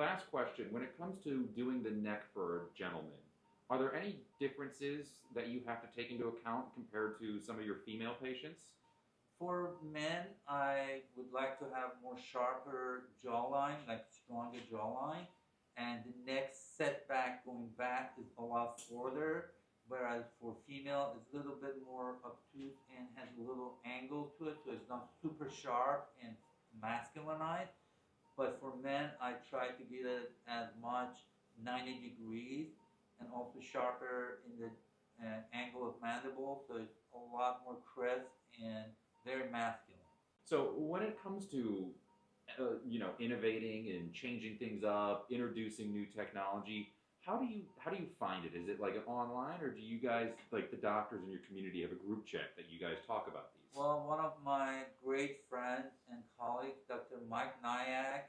last question, when it comes to doing the neck for a gentleman, are there any differences that you have to take into account compared to some of your female patients? For men, I would like to have more sharper jawline, like stronger jawline, and the neck setback going back is a lot further, whereas for female, it's a little bit more obtuse and has a little angle to it, so it's not super sharp and masculinized. But for men, I try to get it as much 90 degrees and also sharper in the angle of mandible, so it's a lot more crisp and very masculine. So when it comes to innovating and changing things up, introducing new technology, how do you find it? Is it like online, or do you guys, like the doctors in your community, have a group chat that you guys talk about these? Well, one of my great friends and colleagues, Dr. 𝗪𝗲𝗸𝗀,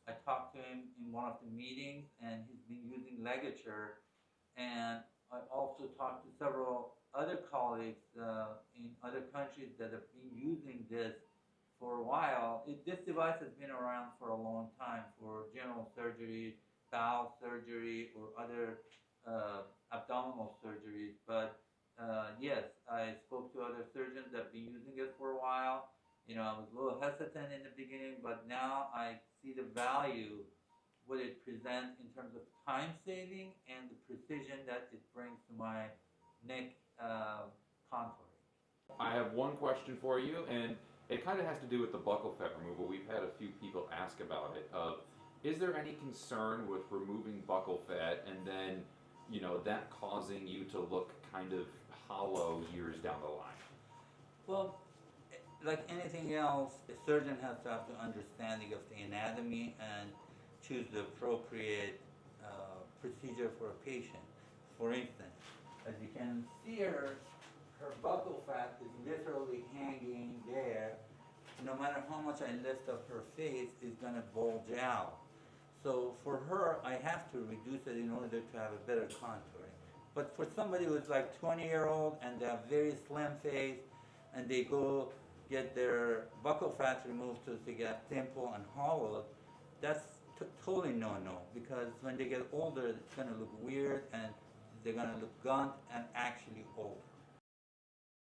I talked to him in one of the meetings, and he's been using ligature. And I also talked to several other colleagues in other countries that have been using this for a while. This device has been around for a long time for general surgery, bowel surgery, or other abdominal surgeries. But yes, I spoke to other surgeons that have been using it for a while. You know, I was a little hesitant in the beginning, but now I see the value, what it presents in terms of time saving and the precision that it brings to my neck contouring. I have one question for you, and it kind of has to do with the buccal fat removal. We've had a few people ask about it. Is there any concern with removing buccal fat and then, that causing you to look kind of hollow years down the line? Well, like anything else, the surgeon has to have the understanding of the anatomy and choose the appropriate procedure for a patient. For instance, as you can see her buccal fat is literally hanging there. No matter how much I lift up her face, it's going to bulge out. So for her, I have to reduce it in order to have a better contouring. But for somebody who's like 20-year-old and they have very slim face and they go get their buccal fat removed so they get simple and hollow, that's totally no-no, because when they get older, it's going to look weird and they're going to look gaunt and actually old.